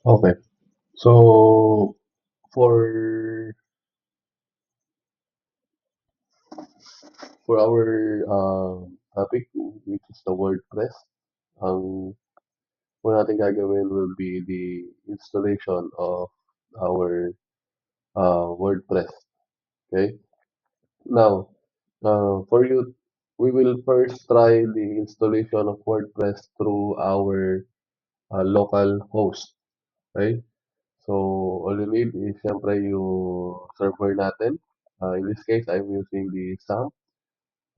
Okay. So for our topic, which is the WordPress, ang una natin gagawin will be the installation of our WordPress. Okay. Now, for you, we will first try the installation of WordPress through our local host. Okay. So all you need is syempre yung server natin. In this case, I'm using the SAM.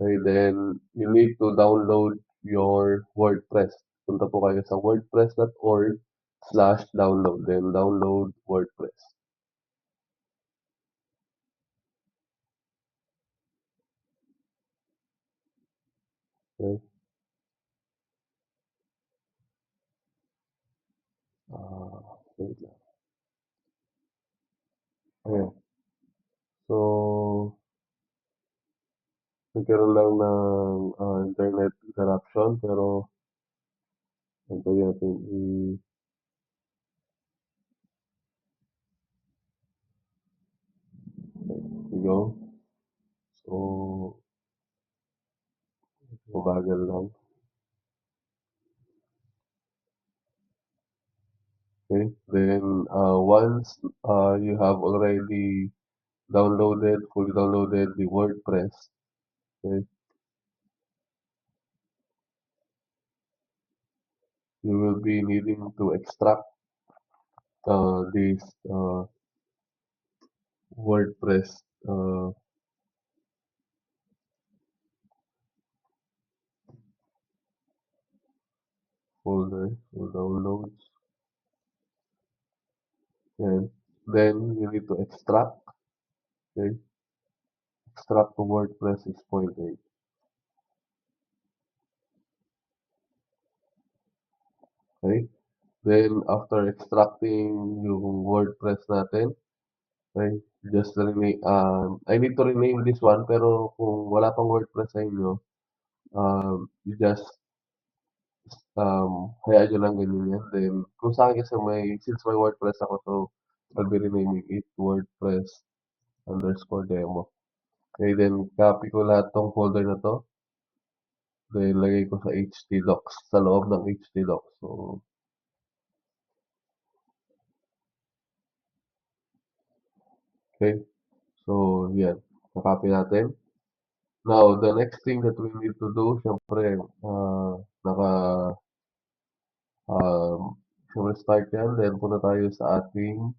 Okay, then you need to download your WordPress. Punta po kayo sa wordpress.org/download. Then download WordPress. Okay. Wait lang. Ayan. So, nagkaroon lang ng internet interruption pero antayin natin i-go. So, mabagal lang. Okay. Then, once you have already fully downloaded the WordPress, okay, you will be needing to extract this WordPress uh, folder for downloads. And then you need to extract, okay, extract to WordPress 6.8. Okay. Then after extracting yung WordPress natin, okay, just rename, I need to rename this one pero kung wala pang WordPress sa inyo, you just hayaan nyo lang ganyan yan. Then, kung sa akin kasi since may WordPress ako, so I'll be renaming it WordPress_demo. Okay, then copy ko lahat tong folder na to. Then, lagay ko sa htdocs, sa loob ng htdocs. So, okay. So, yan. Na-copy natin. Now, the next thing that we need to do, syempre, naka, syempre start yan. Then, punta tayo sa ating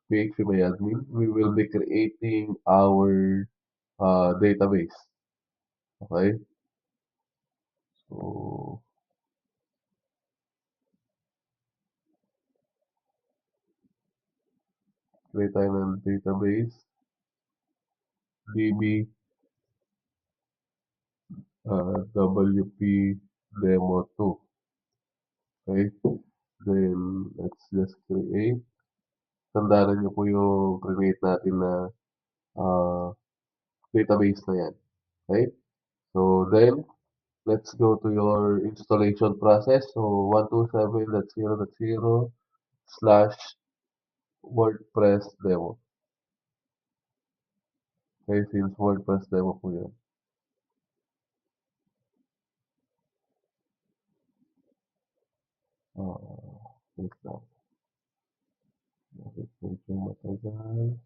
PHP admin. We will be creating our database. Okay? So, create tayo ng database. db wp demo 2. Okay? Then, let's just create. Tandaan niyo po yung create natin na uh, database na yan. Okay? So, then, let's go to your installation process. So, 127.0.0 / WordPress demo. Okay, since WordPress demo po yan. Wait lang. Bakit medyo matagal?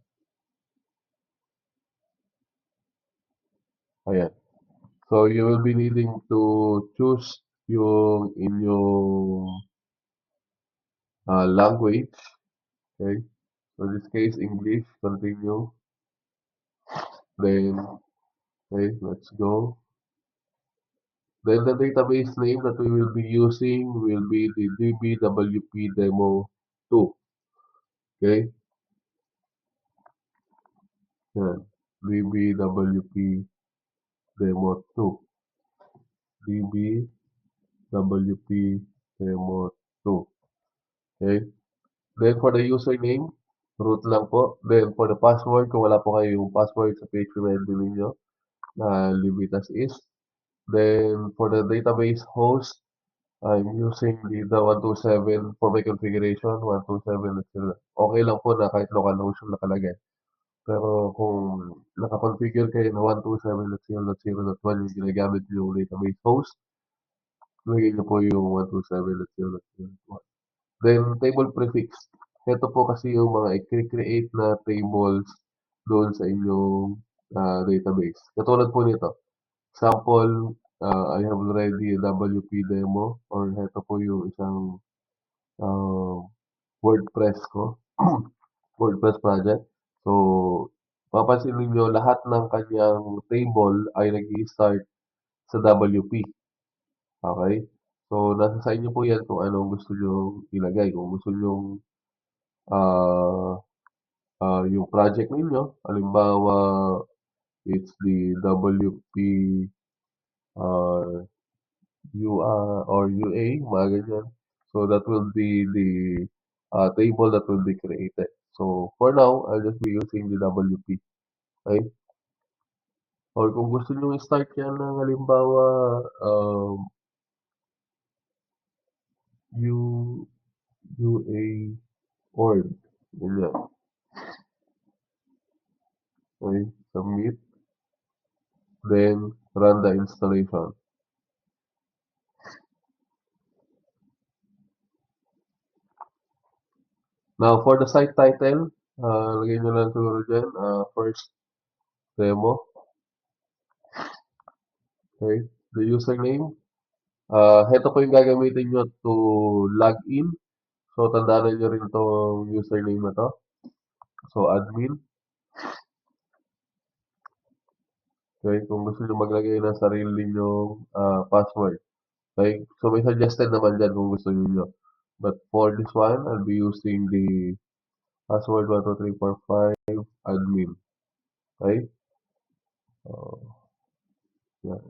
Ayan. So, you will be needing to choose yung inyong language. Okay. So, in this case, English. Continue. Then, okay, let's go. Then, the database name that we will be using will be the dbwp demo 2. Okay. Yan. dbwp demo 2. dbwp demo 2. Okay. Then for the username, root lang po. Then for the password, kung wala po kayong password sa PHP admin ninyo, leave it as is. Then for the database host, I'm using the 127 for my configuration, 127 at zero. Okay lang po na kahit localhost yung nakalagay. Pero kung naka-configure kayo na 127.0.0.1 yung ginagamit yung database host, lagay niyo po yung 127.0.0.1. Then, table prefix. Ito po kasi yung mga i-create na tables doon sa inyong database. Katulad po nito. Sample, I have already a WP demo or ito po yung isang uh, WordPress ko. WordPress project. So, papansin ninyo lahat ng kanyang table ay nag-i-start sa WP. Okay? So, nasa sa inyo po yan kung anong gusto nyo ilagay. Kung gusto nyo ah yung project ninyo, halimbawa, it's the WP uh, or UA, mga ganyan. So, that will be the table that will be created. So, for now, I'll just be using the WP. Okay? Or kung gusto nyo i-start yan ng halimbawa, U, UA org. Ganyan. Okay? Submit. Then, run the installation. Now, for the site title, lagay nyo lang siguro dyan, first demo. Okay? The username. Ito po yung gagamitin nyo to log in. So, tandaan nyo rin itong username na to. So, admin. Okay? Kung gusto nyo maglagay ng sarili nyong password. Okay? So, may suggested naman dyan kung gusto niyo. But for this one, I'll be using the password 12345 admin. Okay? So, yan.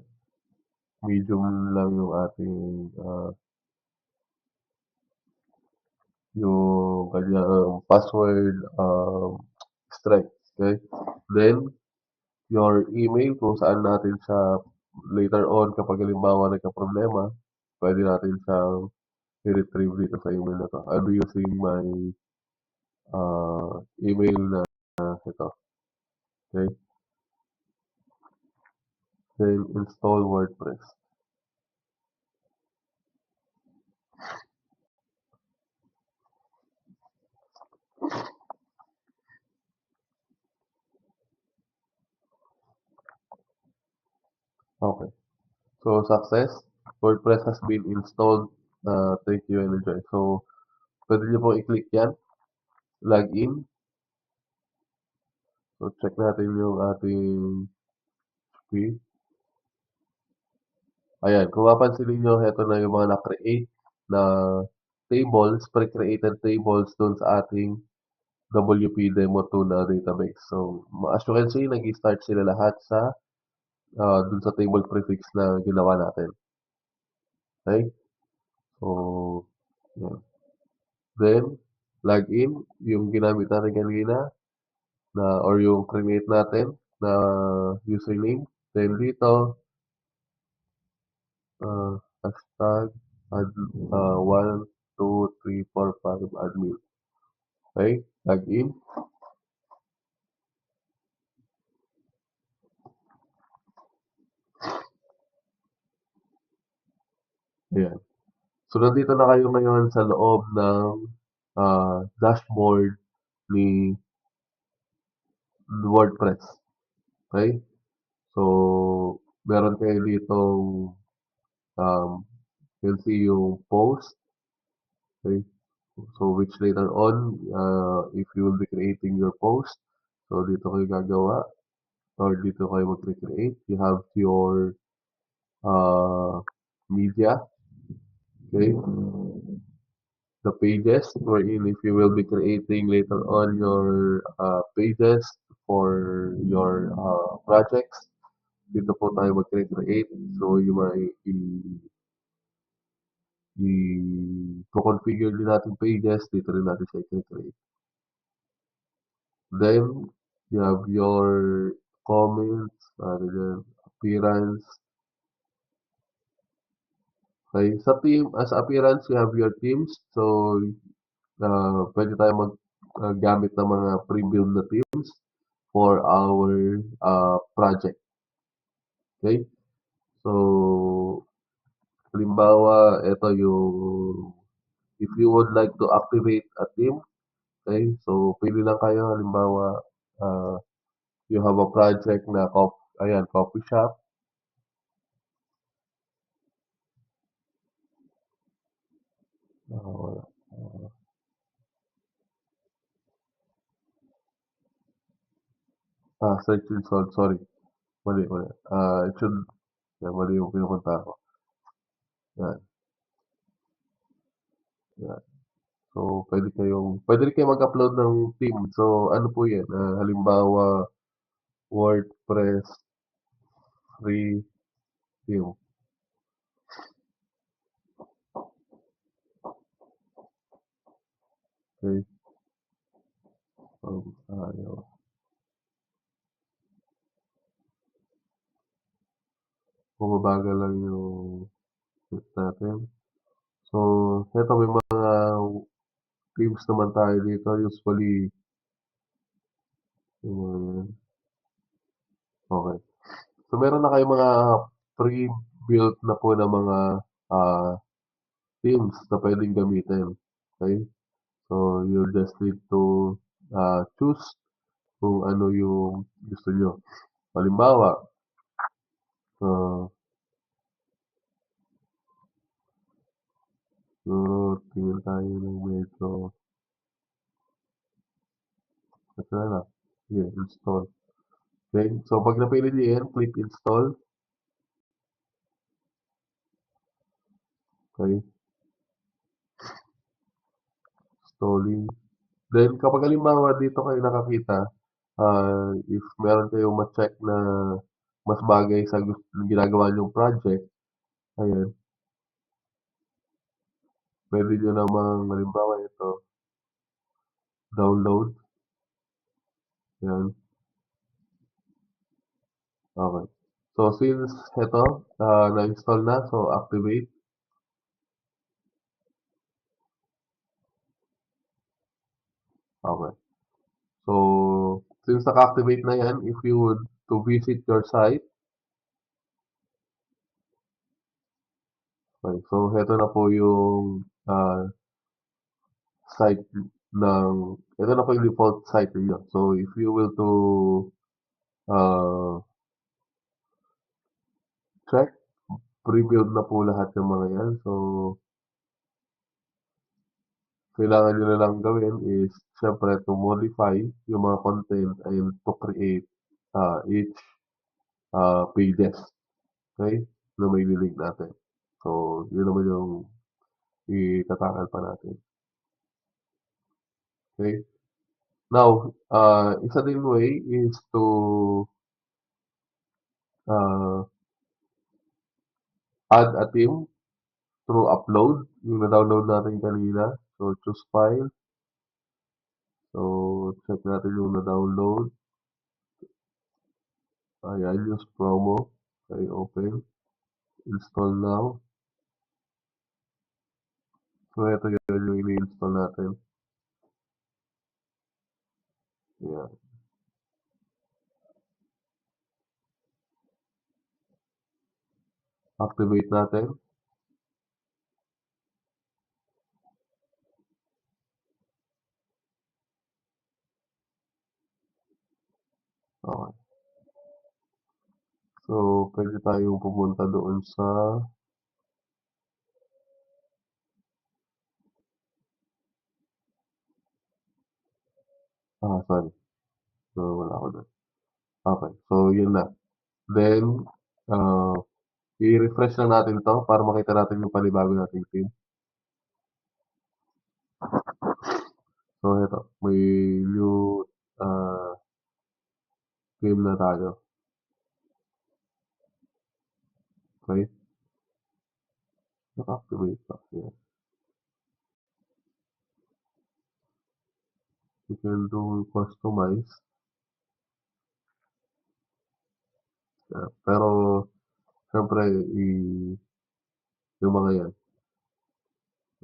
Medium lang yung ating yung kanyang password strength. Okay? Then, your email kung saan natin siya later on kapag halimbawa nagka-problema, pwede natin siyang i-retrieve dito sa email na to. I'll be using my email na ito. Okay? Then, install WordPress. Okay. So, success. WordPress has been installed. Thank you and enjoy. So, pwede nyo po i-click yan. Login. So, check natin yung ating screen. Ayan, kung mapansinin nyo, ito na yung mga na-create na tables, pre-created tables dun sa ating WP Demo 2 na database. So, as you can see, nag-start sila lahat sa dun sa table prefix na ginawa natin. Okay? So, yan. Then, login, yung ginamit natin kanina, or yung create natin na username. Then, dito, hashtag ad, 1, 2, 3, 4, 5 admin. Okay? Login. Ayan. So, nandito na kayo ngayon sa loob ng dashboard ni WordPress. Okay? So, meron kayo ditong you can see yung post. Okay? So, which later on, if you will be creating your post, so dito kayo gagawa or dito kayo mag-create. You have your media. Okay? The pages wherein if you will be creating later on your pages for your projects, dito po tayo mag-create. So, yung mga i-configure din natin pages, dito rin natin siya i-create. Then, you have your comments, appearance, Okay? Sa team, as appearance, you have your teams. So, pwede tayo gamit ng mga pre-build na teams for our project. Okay? So, halimbawa, ito yung if you would like to activate a team, okay? So, pili lang kayo. Halimbawa, uh, you have a project na coffee shop. Uh, search result, sorry. Mali, mali. It should, yeah, mali yung pinupunta ko. Yan, yan. So, pwede rin kayo mag-upload ng team. So, ano po yan? Halimbawa, WordPress free team. Okay? Ayaw. Bumabagal lang yung net natin. So, eto may mga teams naman tayo dito. Usually, yung mga yan. Okay. So, meron na kayong mga pre-built na po na mga ah, teams na pwedeng gamitin. Okay? So, you just need to choose kung ano yung gusto nyo. Halimbawa, uh, siguro tingin tayo ng medyo, ito na lang. Sige, install. Okay? So, pag napili nyo yan, click install. Okay? Installing. Then, kapag halimbawa dito kayo nakakita, if meron kayong ma-check na mas bagay sa ginagawa nyong project, ayan, pwede nyo namang, halimbawa ito, download. Ayan, okay. So, since ito, na-install na, so activate. Okay. So, since naka-activate na yan, if you would to visit your site, okay, so ito na po yung site ng, ito na po yung default site niyo. So, if you will to uh, check, pre-build na po lahat ng mga yan. So, kailangan nyo na lang gawin is, syempre, to modify yung mga content and to create each pages. Okay? Na may link natin. So, yun naman yung itatakal pa natin. Okay? Now, isa din way is to uh, add a theme through upload, yung na-download natin kanina. So, choose file. So, check natin yung na-download. Ayan, use promo. Okay, open. Install now. So, ito yun yung ini-install natin. Ayan. Activate natin. Okay. So, pwede tayong pumunta doon sa sorry. So, wala ako doon. Okay. So, yun na. Then, uh, i-refresh lang natin to para makita natin yung panibago nating theme. So, ito. May new uh, theme na tayo. Okay? Naka-activate pa. Yeah. You can do customize. Yeah. Pero, syempre, yung mga yan.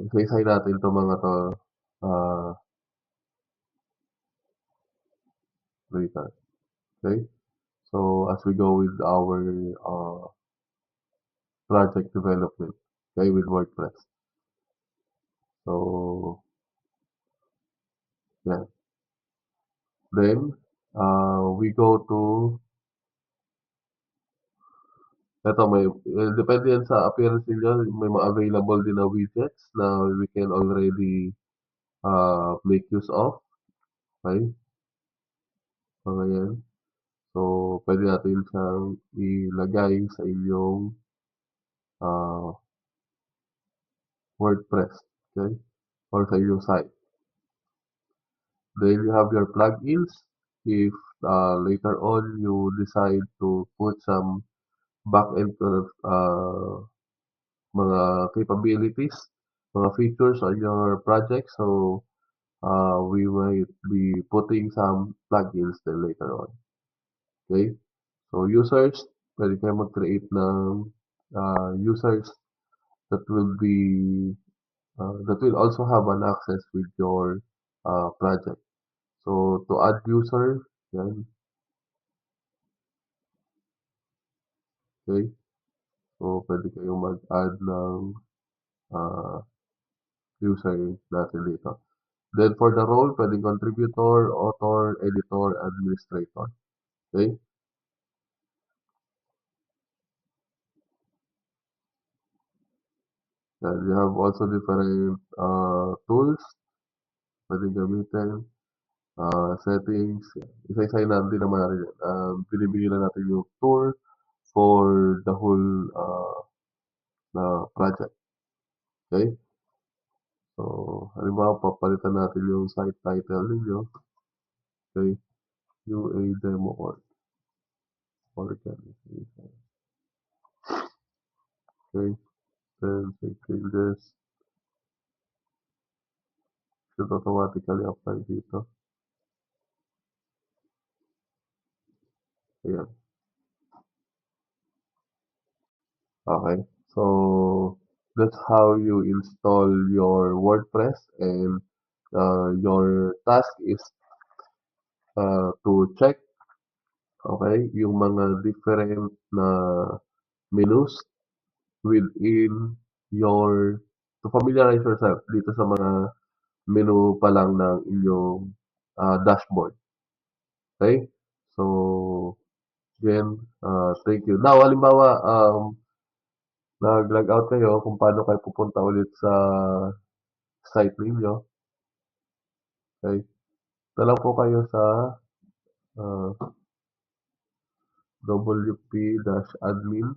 Isa-isahin natin 'tong mga 'to, ah, later. Okay? So, as we go with our project development, okay, with WordPress. So, yeah. Then, we go to, eto may, depende yan sa appearance ninyo, may mga available din na widgets na we can already make use of. Okay? Mga yan. So, pwede natin siyang ilagay sa inyong uh, WordPress. Okay? Or sa inyong site. Then you have your plugins. If later on you decide to put some back-end mga capabilities, mga features on your project, so we might be putting some plugins then later on. Okay? So users, pwede kayo mag-create ng users that will be that will also have an access with your project. So to add user, yan, okay? So pwede kayong mag-add ng uh, user natin dito. Then for the role, pwedeng contributor, author, editor, administrator. Okay? And you have also different tools pwedeng gamitin, settings. Isa-isahin natin din naman natin yan. Binibigyan na natin yung tour for the whole na project. Okay? So, halimbawa, papalitan natin yung site title ninyo. Okay? UA demo or organization. Okay? Then, say changes. Should automatically apply dito. Ayan. Okay. So, that's how you install your WordPress, and your task is to check, okay, yung mga different na menus within your, to familiarize yourself dito sa mga menu pa lang ng inyong dashboard. Okay? So, again, thank you. Now, halimbawa, nag-log out kayo kung paano kayo pupunta ulit sa site ninyo. Okay? Ito lang po kayo sa uh, wp-admin.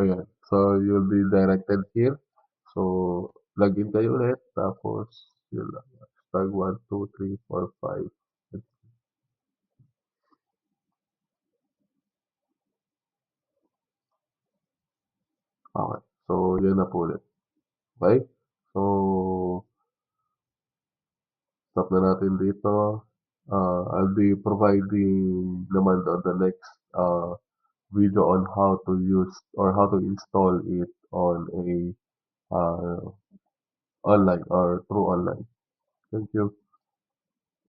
Ayan. So, you'll be directed here. So, login kayo ulit. Tapos, yun lang. Tag 1, 2, 3, 4, 5. Okay. So, yun na po ulit. Okay? So, stop na natin dito. I'll be providing naman on the next video on how to use or how to install it on a online or through online. Thank you.